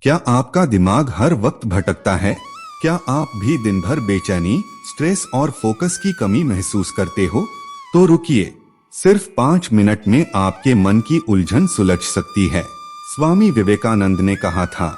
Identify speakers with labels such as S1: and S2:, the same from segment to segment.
S1: क्या आपका दिमाग हर वक्त भटकता है? क्या आप भी दिन भर बेचैनी, स्ट्रेस और फोकस की कमी महसूस करते हो? तो रुकिए, सिर्फ 5 मिनट में आपके मन की उलझन सुलझ सकती है। स्वामी विवेकानंद ने कहा था,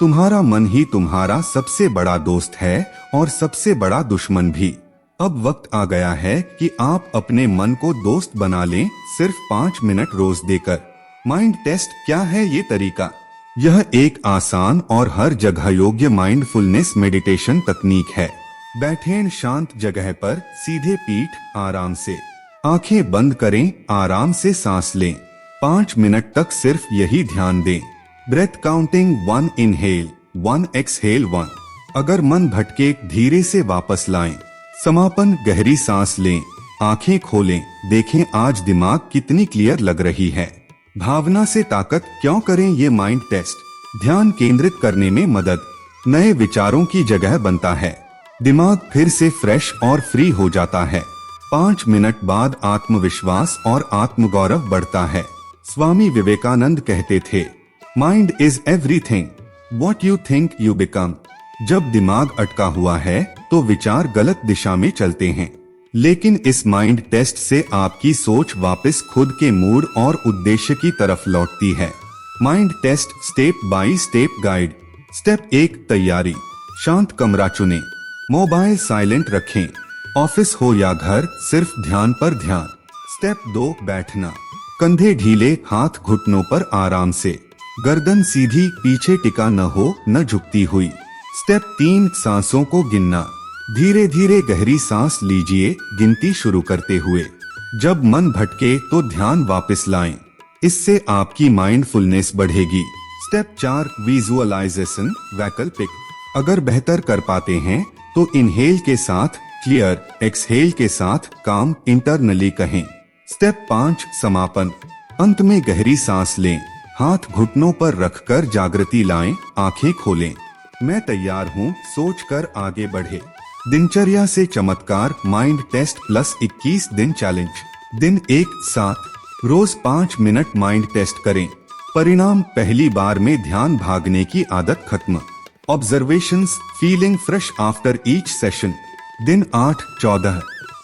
S1: तुम्हारा मन ही तुम्हारा सबसे बड़ा दोस्त है और सबसे बड़ा दुश्मन भी। अब वक्त आ गया है कि आप अपने मन को दोस्त बना लें, सिर्फ 5 मिनट रोज देकर। माइंड टेस्ट क्या है ये तरीका? यह एक आसान और हर जगह योग्य माइंडफुलनेस मेडिटेशन तकनीक है। बैठें शांत जगह पर, सीधे पीठ, आराम से आंखें बंद करें, आराम से सांस लें। 5 मिनट तक सिर्फ यही ध्यान दें। Breath counting, 1 inhale 1 exhale 1। अगर मन भटके, धीरे से वापस लाएं। समापन, गहरी सांस लें, आंखें खोलें, देखें आज दिमाग कितनी क्लियर लग रही है। भावना से ताकत क्यों करें ये माइंड टेस्ट? ध्यान केंद्रित करने में मदद, नए विचारों की जगह बनता है, दिमाग फिर से फ्रेश और फ्री हो जाता है। 5 मिनट बाद आत्मविश्वास और आत्मगौरव बढ़ता है। स्वामी विवेकानंद कहते थे, mind is everything, what you think you become. जब दिमाग अटका हुआ है तो विचार गलत दिशा में चलते हैं, लेकिन इस माइंड टेस्ट से आपकी सोच वापस खुद के मूड और उद्देश्य की तरफ लौटती है। Mind test step by step guide. Step 1, तैयारी। शांत कमरा चुनें, मोबाइल साइलेंट रखें, ऑफिस हो या घर, सिर्फ ध्यान पर ध्यान। स्टेप 2, बैठना। कंधे ढीले, हाथ घुटनों पर आराम से, गर्दन सीधी, पीछे टिका न हो, न झुकती हुई। स्टेप 3, सांसों को गिनना। धीरे धीरे गहरी सांस लीजिए, गिनती शुरू करते हुए। जब मन भटके तो ध्यान वापस लाएं, इससे आपकी माइंडफुलनेस बढ़ेगी। स्टेप 4, विजुअलाइजेशन, वैकल्पिक। अगर बेहतर कर पाते हैं तो इनहेल के साथ क्लियर, एक्सहेल के साथ काम इंटरनली कहें। स्टेप 5, समापन। अंत में गहरी सांस लें, हाथ घुटनों पर रखकर जागृति लाएं, आंखें खोलें। मैं तैयार हूँ, सोचकर आगे बढ़े। दिनचर्या से चमत्कार, माइंड टेस्ट प्लस 21 दिन चैलेंज। दिन 1, 7, रोज 5 मिनट माइंड टेस्ट करें। परिणाम, पहली बार में ध्यान भागने की आदत खत्म। Observations, feeling fresh after each session. दिन 8, 14,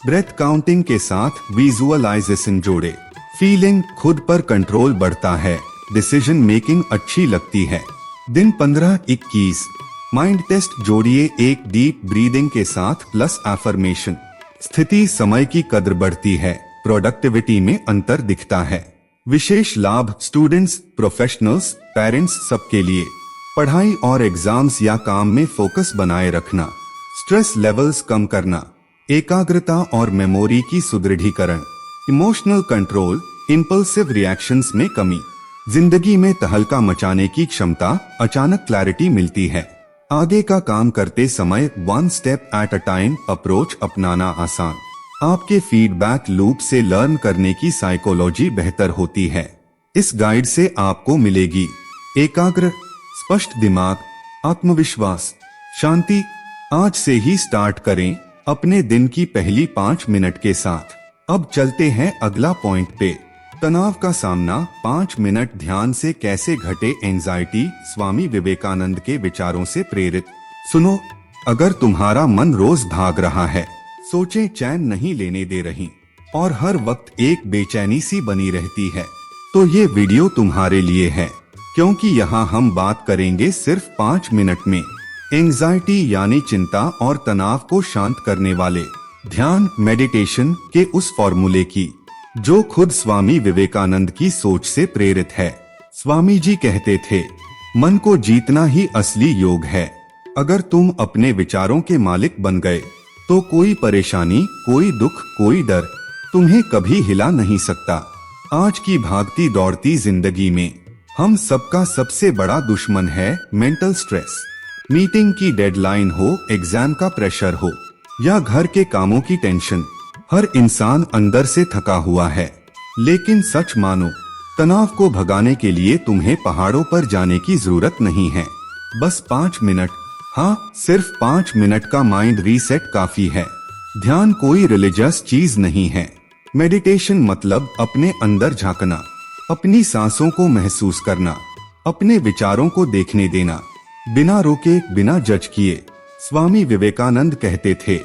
S1: ब्रेथ काउंटिंग के साथ विजुअलाइजेशन जोड़े। फीलिंग, खुद पर कंट्रोल बढ़ता है, डिसीजन मेकिंग अच्छी लगती है। दिन 15, 21, माइंड टेस्ट जोड़िए, एक डीप ब्रीदिंग के साथ प्लस एफर्मेशन। स्थिति, समय की कद्र बढ़ती है, प्रोडक्टिविटी में अंतर दिखता है। विशेष लाभ, स्टूडेंट्स, प्रोफेशनल्स, पेरेंट्स, सबके लिए। पढ़ाई और एग्जाम्स या काम में फोकस बनाए रखना, स्ट्रेस लेवल्स कम करना, एकाग्रता और मेमोरी की सुदृढ़ीकरण, इमोशनल कंट्रोल, इंपल्सिव रिएक्शंस में कमी, जिंदगी में तहलका मचाने की क्षमता, अचानक क्लैरिटी मिलती है। आगे का काम करते समय 1 step at a time approach अपनाना आसान। आपके फीडबैक लूप से लर्न करने की साइकोलॉजी बेहतर होती है। इस गाइड से आपको मिलेगी एकाग्र, स्पष्ट दिमाग, आत्मविश्वास, शांति। आज से ही स्टार्ट करें अपने दिन की पहली 5 मिनट के साथ। अब चलते हैं अगला पॉइंट पे, तनाव का सामना, 5 मिनट ध्यान से कैसे घटे एंजाइटी, स्वामी विवेकानंद के विचारों से प्रेरित। सुनो, अगर तुम्हारा मन रोज भाग रहा है, सोचें चैन नहीं लेने दे रही और हर वक्त एक बेचैनी सी बनी रहती है, तो ये वीडियो तुम्हारे लिए है, क्योंकि यहाँ हम बात करेंगे सिर्फ 5 मिनट में एंजाइटी यानी चिंता और तनाव को शांत करने वाले ध्यान मेडिटेशन के उस फॉर्मूले की जो खुद स्वामी विवेकानंद की सोच से प्रेरित है। स्वामी जी कहते थे, मन को जीतना ही असली योग है। अगर तुम अपने विचारों के मालिक बन गए तो कोई परेशानी, कोई दुख, कोई डर तुम्हें कभी हिला नहीं सकता। आज की भागती दौड़ती जिंदगी में हम सबका सबसे बड़ा दुश्मन है मेंटल स्ट्रेस। मीटिंग की डेडलाइन हो, एग्जाम का प्रेशर हो या घर के कामों की टेंशन, हर इंसान अंदर से थका हुआ है। लेकिन सच मानो, तनाव को भगाने के लिए तुम्हें पहाड़ों पर जाने की जरूरत नहीं है। बस 5 मिनट, हाँ सिर्फ 5 मिनट का माइंड रीसेट काफी है। ध्यान कोई रिलीजियस चीज नहीं है। मेडिटेशन मतलब अपने अंदर झांकना, अपनी सांसों को महसूस करना, अपने विचारों को देखने देना। बिना रोके, बिना जज किए। स्वामी विवेकानंद कहते थे,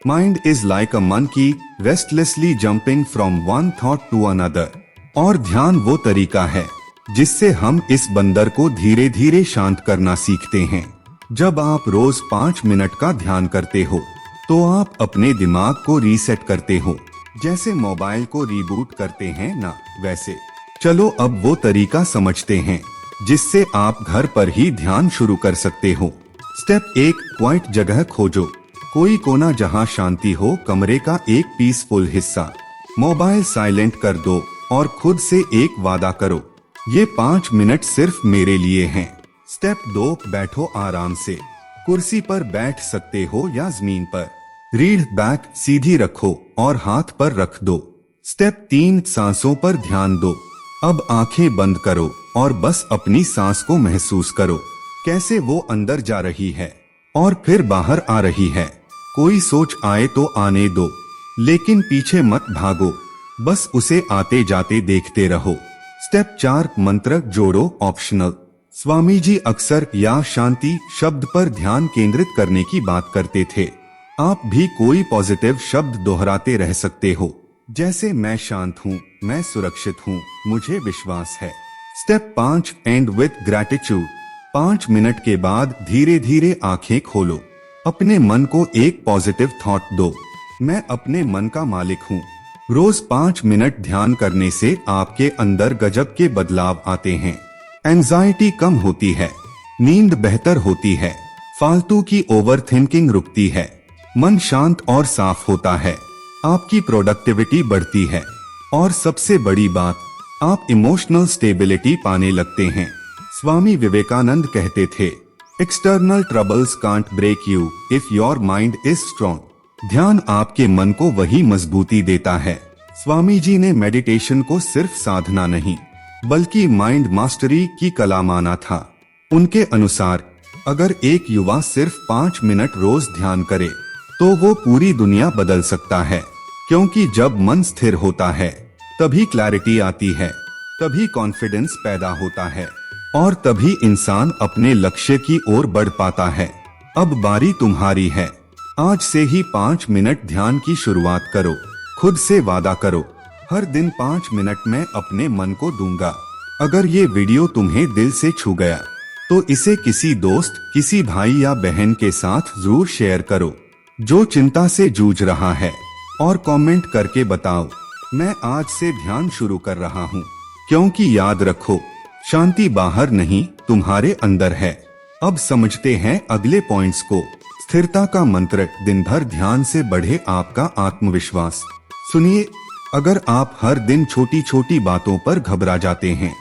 S1: mind is like a monkey restlessly jumping from one thought to another. और ध्यान वो तरीका है जिससे हम इस बंदर को धीरे धीरे शांत करना सीखते हैं। जब आप रोज 5 मिनट का ध्यान करते हो तो आप अपने दिमाग को रीसेट करते हो, जैसे मोबाइल को रीबूट करते हैं ना, वैसे। चलो अब वो तरीका समझते हैं जिससे आप घर पर ही ध्यान शुरू कर सकते हो। स्टेप 1, क्वाइट जगह खोजो। कोई कोना जहां शांति हो, कमरे का एक पीसफुल हिस्सा। मोबाइल साइलेंट कर दो और खुद से एक वादा करो, ये 5 मिनट सिर्फ मेरे लिए हैं। स्टेप 2, बैठो आराम से। कुर्सी पर बैठ सकते हो या जमीन पर। रीढ़ बैक सीधी रखो और हाथ पर रख दो। स्टेप 3, सांसों पर ध्यान दो। अब आंखें बंद करो और बस अपनी सांस को महसूस करो, कैसे वो अंदर जा रही है और फिर बाहर आ रही है। कोई सोच आए तो आने दो, लेकिन पीछे मत भागो, बस उसे आते जाते देखते रहो। स्टेप 4, मंत्र जोड़ो, ऑप्शनल। स्वामी जी अक्सर या शांति शब्द पर ध्यान केंद्रित करने की बात करते थे। आप भी कोई पॉजिटिव शब्द दोहराते रह सकते हो, जैसे मैं शांत हूँ, मैं सुरक्षित हूँ, मुझे विश्वास है। Step 5, and with gratitude. 5 minute के बाद धीरे धीरे आंखें खोलो। अपने मन को एक पॉजिटिव थॉट दो, मैं अपने मन का मालिक हूँ। रोज 5 मिनट ध्यान करने से आपके अंदर गजब के बदलाव आते हैं। एंजाइटी कम होती है, नींद बेहतर होती है, फालतू की ओवर थिंकिंग रुकती है, मन शांत और साफ होता है, आपकी प्रोडक्टिविटी बढ़ती है और सबसे बड़ी बात, आप इमोशनल स्टेबिलिटी पाने लगते हैं। स्वामी विवेकानंद कहते थे, external troubles can't break you if your mind is strong. ध्यान आपके मन को वही मजबूती देता है। स्वामी जी ने मेडिटेशन को सिर्फ साधना नहीं, बल्कि माइंड मास्टरी की कला माना था। उनके अनुसार अगर एक युवा सिर्फ 5 मिनट रोज ध्यान करे तो वो पूरी दुनिया बदल सकता है, क्योंकि जब मन स्थिर होता है तभी क्लैरिटी आती है, तभी कॉन्फिडेंस पैदा होता है और तभी इंसान अपने लक्ष्य की ओर बढ़ पाता है। अब बारी तुम्हारी है। आज से ही 5 मिनट ध्यान की शुरुआत करो। खुद से वादा करो, हर दिन 5 मिनट में अपने मन को दूंगा। अगर ये वीडियो तुम्हें दिल से छू गया तो इसे किसी दोस्त, किसी भाई या बहन के साथ जरूर शेयर करो जो चिंता से जूझ रहा है, और कमेंट करके बताओ, मैं आज से ध्यान शुरू कर रहा हूँ। क्योंकि याद रखो, शांति बाहर नहीं, तुम्हारे अंदर है। अब समझते हैं अगले पॉइंट्स को। स्थिरता का मंत्र। दिन भर ध्यान से बढ़े आपका आत्मविश्वास। सुनिए, अगर आप हर दिन छोटी छोटी बातों पर घबरा जाते हैं,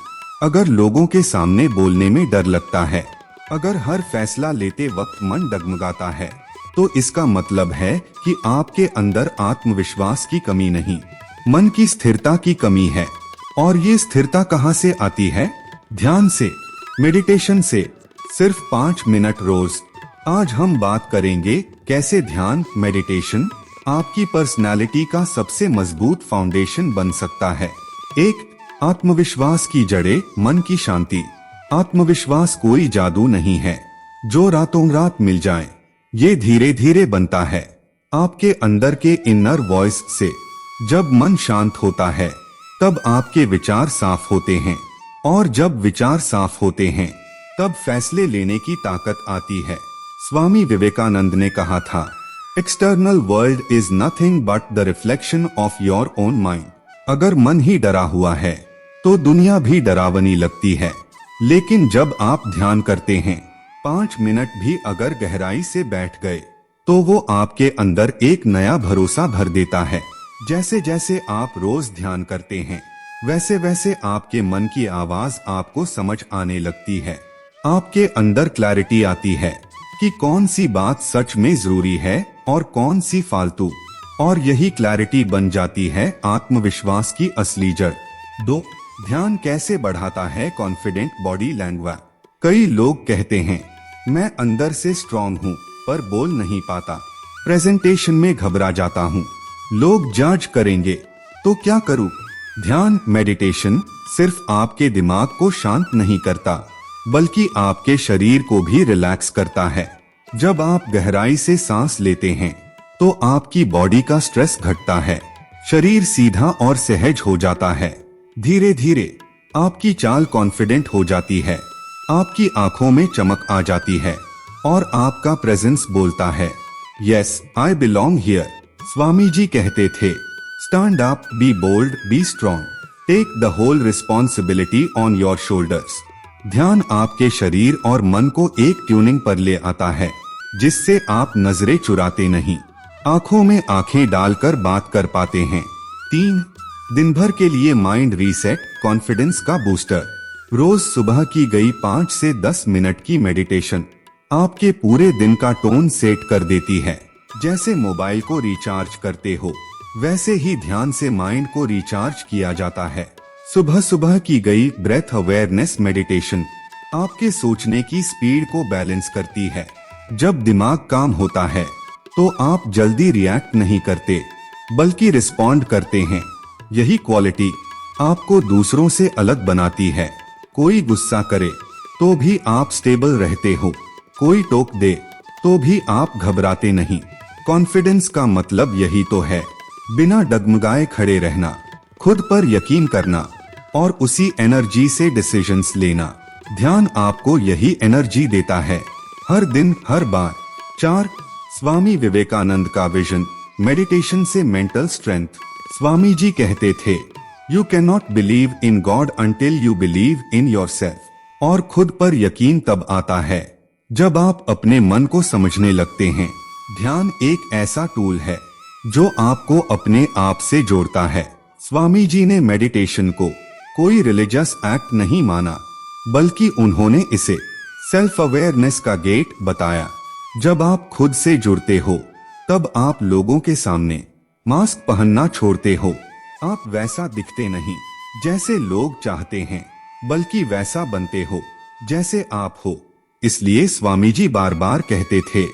S1: अगर लोगों के सामने बोलने में डर लगता है, अगर हर फैसला लेते वक्त मन डगमगाता है, तो इसका मतलब है कि आपके अंदर आत्मविश्वास की कमी नहीं, मन की स्थिरता की कमी है। और ये स्थिरता कहाँ से आती है? ध्यान से, मेडिटेशन से। सिर्फ 5 मिनट रोज। आज हम बात करेंगे कैसे ध्यान, मेडिटेशन आपकी पर्सनालिटी का सबसे मजबूत फाउंडेशन बन सकता है। 1, आत्मविश्वास की जड़ें, मन की शांति। आत्मविश्वास कोई जादू नहीं है जो रातों रात मिल जाए। ये धीरे धीरे बनता है आपके अंदर के इनर वॉइस से। जब मन शांत होता है तब आपके विचार साफ होते हैं, और जब विचार साफ होते हैं तब फैसले लेने की ताकत आती है। स्वामी विवेकानंद ने कहा था, external world is nothing but the reflection of your own mind. अगर मन ही डरा हुआ है तो दुनिया भी डरावनी लगती है, लेकिन जब आप ध्यान करते हैं, 5 मिनट भी अगर गहराई से बैठ गए, तो वो आपके अंदर एक नया भरोसा भर देता है। जैसे जैसे आप रोज ध्यान करते हैं, वैसे वैसे आपके मन की आवाज आपको समझ आने लगती है। आपके अंदर क्लैरिटी आती है कि कौन सी बात सच में जरूरी है और कौन सी फालतू, और यही क्लैरिटी बन जाती है आत्मविश्वास की असली जड़। 2, ध्यान कैसे बढ़ाता है कॉन्फिडेंट बॉडी लैंग्वेज। कई लोग कहते हैं, मैं अंदर से स्ट्रांग हूँ पर बोल नहीं पाता, प्रेजेंटेशन में घबरा जाता हूँ, लोग जज करेंगे, तो क्या करूँ? ध्यान, मेडिटेशन सिर्फ आपके दिमाग को शांत नहीं करता, बल्कि आपके शरीर को भी रिलैक्स करता है। जब आप गहराई से सांस लेते हैं तो आपकी बॉडी का स्ट्रेस घटता है, शरीर सीधा और सहज हो जाता है। धीरे धीरे आपकी चाल कॉन्फिडेंट हो जाती है, आपकी आंखों में चमक आ जाती है और आपका प्रेजेंस बोलता है, yes I belong here. Swami ji कहते थे, stand up, be bold, be strong, take the whole responsibility on your shoulders. ध्यान आपके शरीर और मन को एक ट्यूनिंग पर ले आता है, जिससे आप नजरें चुराते नहीं, आंखों में आंखें डालकर बात कर पाते हैं। 3. दिन भर के लिए माइंड रीसेट, कॉन्फिडेंस का बूस्टर। रोज सुबह की गई 5 से 10 मिनट की मेडिटेशन आपके पूरे दिन का टोन सेट कर देती है। जैसे मोबाइल को रिचार्ज करते हो, वैसे ही ध्यान से माइंड को रिचार्ज किया जाता है। सुबह सुबह की गई ब्रेथ अवेयरनेस मेडिटेशन आपके सोचने की स्पीड को बैलेंस करती है। जब दिमाग काम होता है तो आप जल्दी रिएक्ट नहीं करते, बल्कि रिस्पॉन्ड करते हैं। यही क्वालिटी आपको दूसरों से अलग बनाती है। कोई गुस्सा करे तो भी आप स्टेबल रहते हो, कोई टोक दे तो भी आप घबराते नहीं। कॉन्फिडेंस का मतलब यही तो है, बिना डगमगाए खड़े रहना, खुद पर यकीन करना और उसी एनर्जी से डिसीजंस लेना। ध्यान आपको यही एनर्जी देता है, हर दिन हर बार। 4. स्वामी विवेकानंद का विजन, मेडिटेशन से मेंटल स्ट्रेंथ। स्वामी जी कहते थे, you can not believe in God until you believe in yourself. और खुद पर यकीन तब आता है जब आप अपने मन को समझने लगते हैं। ध्यान एक ऐसा टूल है जो आपको अपने आप से जोड़ता है। स्वामी जी ने मेडिटेशन को कोई रिलीजियस एक्ट नहीं माना, बल्कि उन्होंने इसे सेल्फ अवेयरनेस का गेट बताया। जब आप खुद से जुड़ते हो तब आप लोगों के सामने मास्क पहनना छोड़ते हो। आप वैसा दिखते नहीं जैसे लोग चाहते हैं, बल्कि वैसा बनते हो जैसे आप हो। इसलिए स्वामी जी बार बार कहते थे,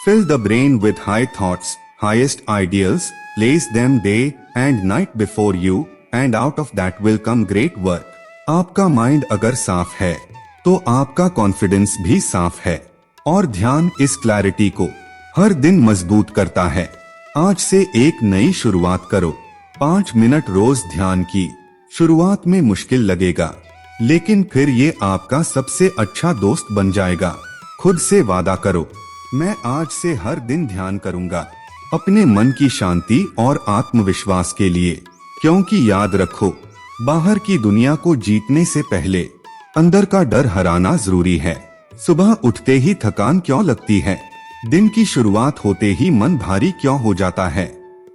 S1: fill the brain with high thoughts, highest ideals, place them day and night before you and out of that will come great work. आपका माइंड अगर साफ है तो आपका कॉन्फिडेंस भी साफ है, और ध्यान इस क्लैरिटी को हर दिन मजबूत करता है। आज से एक नई शुरुआत करो। 5 मिनट रोज ध्यान की। शुरुआत में मुश्किल लगेगा, लेकिन फिर ये आपका सबसे अच्छा दोस्त बन जाएगा। खुद से वादा करो, मैं आज से हर दिन ध्यान करूंगा, अपने मन की शांति और आत्मविश्वास के लिए। क्योंकि याद रखो, बाहर की दुनिया को जीतने से पहले अंदर का डर हराना जरूरी है। सुबह उठते ही थकान क्यों लगती है? दिन की शुरुआत होते ही मन भारी क्यों हो जाता है?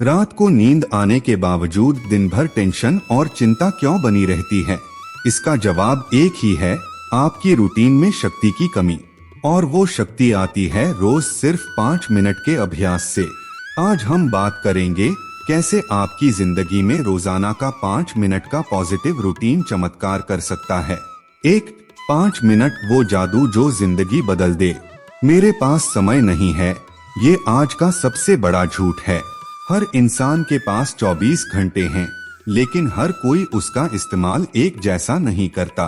S1: रात को नींद आने के बावजूद दिन भर टेंशन और चिंता क्यों बनी रहती है? इसका जवाब एक ही है, आपकी रूटीन में शक्ति की कमी। और वो शक्ति आती है रोज सिर्फ 5 मिनट के अभ्यास से। आज हम बात करेंगे कैसे आपकी जिंदगी में रोजाना का 5 मिनट का पॉजिटिव रूटीन चमत्कार कर सकता है। 1. 5 मिनट वो जादू जो जिंदगी बदल दे। मेरे पास समय नहीं है, ये आज का सबसे बड़ा झूठ है। हर इंसान के पास 24 घंटे हैं, लेकिन हर कोई उसका इस्तेमाल एक जैसा नहीं करता।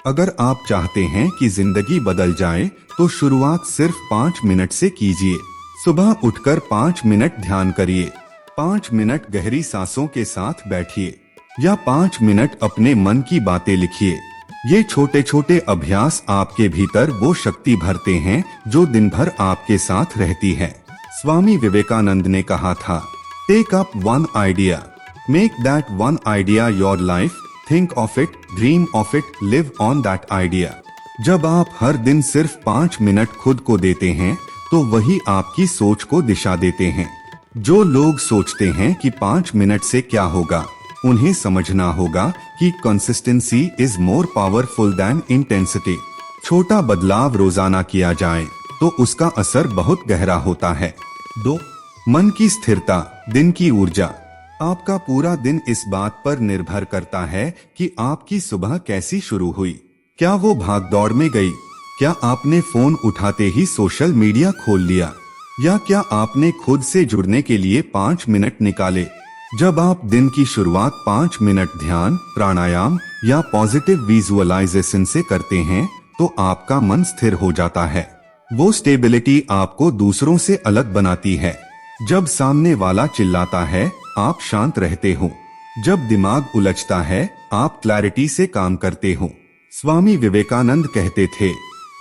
S1: अगर आप चाहते हैं कि जिंदगी बदल जाए, तो शुरुआत सिर्फ 5 मिनट से कीजिए। सुबह उठकर 5 मिनट ध्यान करिए, 5 मिनट गहरी सांसों के साथ बैठिए, या 5 मिनट अपने मन की बातें लिखिए। ये छोटे छोटे अभ्यास आपके भीतर वो शक्ति भरते हैं जो दिन भर आपके साथ रहती है। स्वामी विवेकानंद ने कहा था, take up one idea, make that one idea your life, think of it, dream of it, live on that idea. जब आप हर दिन सिर्फ 5 मिनट खुद को देते हैं, तो वही आपकी सोच को दिशा देते हैं। जो लोग सोचते हैं कि 5 मिनट से क्या होगा, उन्हें समझना होगा कि consistency is more powerful than intensity. छोटा बदलाव रोजाना किया जाए तो उसका असर बहुत गहरा होता है। 2. मन की स्थिरता, दिन की ऊर्जा। आपका पूरा दिन इस बात पर निर्भर करता है कि आपकी सुबह कैसी शुरू हुई। क्या वो भागदौड़ में गई? क्या आपने फोन उठाते ही सोशल मीडिया खोल लिया? या क्या आपने खुद से जुड़ने के लिए 5 मिनट निकाले? जब आप दिन की शुरुआत 5 मिनट ध्यान, प्राणायाम या पॉजिटिव विजुअलाइजेशन से करते हैं, तो तो आपका मन स्थिर हो जाता है। वो स्टेबिलिटी आपको दूसरों से अलग बनाती है। जब सामने वाला चिल्लाता है, आप शांत रहते हो। जब दिमाग उलझता है, आप क्लैरिटी से काम करते हो। स्वामी विवेकानंद कहते थे,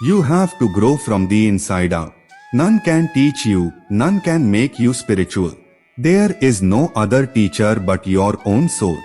S1: you have to grow from the inside out. None can teach you, none can make you spiritual. There is no other teacher but your own soul.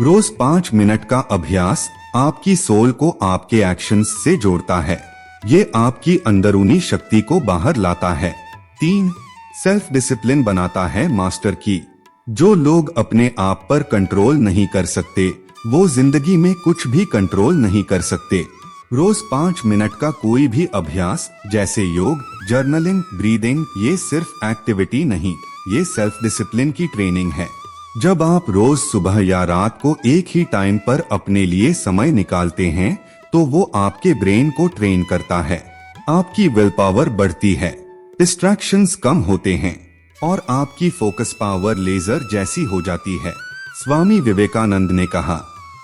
S1: रोज 5 मिनट का अभ्यास आपकी सोल को आपके एक्शंस से जोड़ता है। ये आपकी अंदरूनी शक्ति को बाहर लाता है। 3. सेल्फ डिसिप्लिन बनाता है मास्टर की। जो लोग अपने आप पर कंट्रोल नहीं कर सकते, वो जिंदगी में कुछ भी कंट्रोल नहीं कर सकते। रोज 5 मिनट का कोई भी अभ्यास जैसे योग, जर्नलिंग, ब्रीदिंग, ये सिर्फ एक्टिविटी नहीं, ये सेल्फ डिसिप्लिन की ट्रेनिंग है। जब आप रोज सुबह या रात को एक ही टाइम पर अपने लिए समय निकालते हैं, तो वो आपके ब्रेन को ट्रेन करता है। आपकी विल पावर बढ़ती है, डिस्ट्रैक्शंस कम होते हैं और आपकी फोकस पावर लेजर जैसी हो जाती है। स्वामी विवेकानंद ने कहा,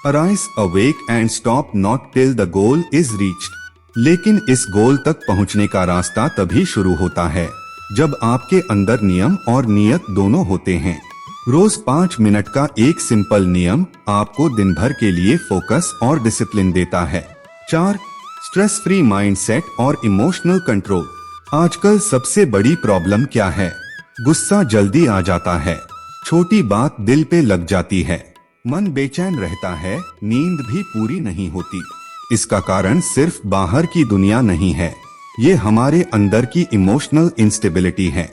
S1: arise awake and stop not till the goal is reached. लेकिन इस गोल तक पहुंचने का रास्ता तभी शुरू होता है जब आपके अंदर नियम और नियत दोनों होते हैं। रोज 5 मिनट का एक सिंपल नियम आपको दिन भर के लिए फोकस और डिसिप्लिन देता है। 4. स्ट्रेस फ्री माइंडसेट और इमोशनल कंट्रोल। आजकल सबसे बड़ी प्रॉब्लम क्या है? गुस्सा जल्दी आ जाता है, छोटी बात दिल पे लग जाती है, मन बेचैन रहता है, नींद भी पूरी नहीं होती। इसका कारण सिर्फ बाहर की दुनिया नहीं है, ये हमारे अंदर की इमोशनल इंस्टेबिलिटी है।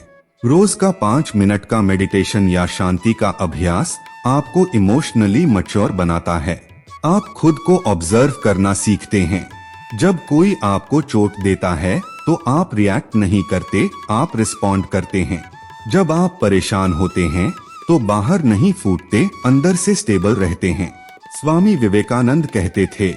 S1: रोज का 5 मिनट का मेडिटेशन या शांति का अभ्यास आपको इमोशनली मैच्योर बनाता है। आप खुद को ऑब्जर्व करना सीखते हैं। जब कोई आपको चोट देता है तो आप रिएक्ट नहीं करते, आप रिस्पॉन्ड करते हैं। जब आप परेशान होते हैं तो बाहर नहीं फूटते, अंदर से स्टेबल रहते हैं। स्वामी विवेकानंद कहते थे,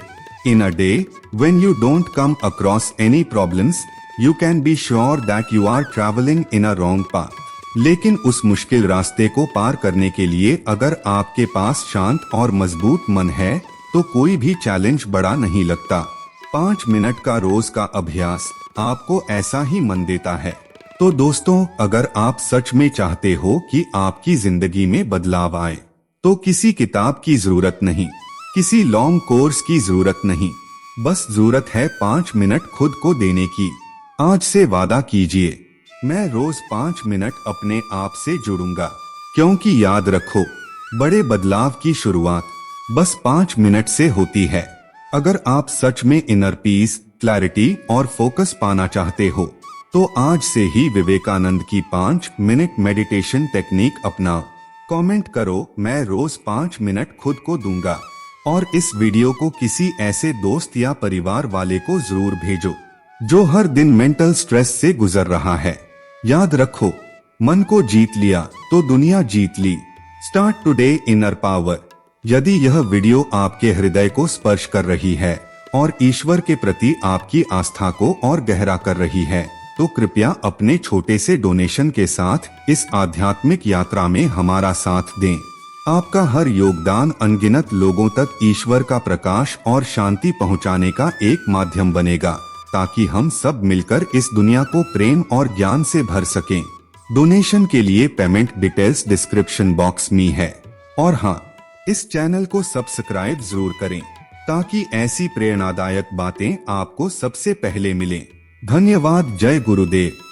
S1: in a day when you don't come across any problems, you can be sure that you are traveling in a wrong path. लेकिन उस मुश्किल रास्ते को पार करने के लिए अगर आपके पास शांत और मजबूत मन है तो कोई भी चैलेंज बड़ा नहीं लगता। 5 मिनट का रोज का अभ्यास आपको ऐसा ही मन देता है। तो दोस्तों, अगर आप सच में चाहते हो कि आपकी जिंदगी में बदलाव आए, तो किसी किताब की जरूरत नहीं, किसी लॉन्ग कोर्स की जरूरत नहीं, बस जरूरत है 5 मिनट खुद को देने की। आज से वादा कीजिए, मैं रोज 5 मिनट अपने आप से जुड़ूंगा, क्योंकि याद रखो, बड़े बदलाव की शुरुआत बस 5 मिनट से होती है। अगर आप सच में इनर पीस, क्लैरिटी और फोकस पाना चाहते हो, तो आज से ही विवेकानंद की 5 मिनट मेडिटेशन टेक्निक अपनाओ। कमेंट करो, मैं रोज 5 मिनट खुद को दूंगा, और इस वीडियो को किसी ऐसे दोस्त या परिवार वाले को जरूर भेजो जो हर दिन मेंटल स्ट्रेस से गुजर रहा है। याद रखो, मन को जीत लिया तो दुनिया जीत ली। Start today inner power. यदि यह वीडियो आपके हृदय को स्पर्श कर रही है और ईश्वर के प्रति आपकी आस्था को और गहरा कर रही है, तो कृपया अपने छोटे से डोनेशन के साथ इस आध्यात्मिक यात्रा में हमारा साथ दें। आपका हर योगदान अनगिनत लोगों तक ईश्वर का प्रकाश और शांति पहुंचाने का एक माध्यम बनेगा, ताकि हम सब मिलकर इस दुनिया को प्रेम और ज्ञान से भर सकें। डोनेशन के लिए पेमेंट डिटेल्स डिस्क्रिप्शन बॉक्स में है। और हाँ, इस चैनल को सब्सक्राइब जरूर करें, ताकि ऐसी प्रेरणादायक बातें आपको सबसे पहले मिलें। धन्यवाद। जय गुरुदेव।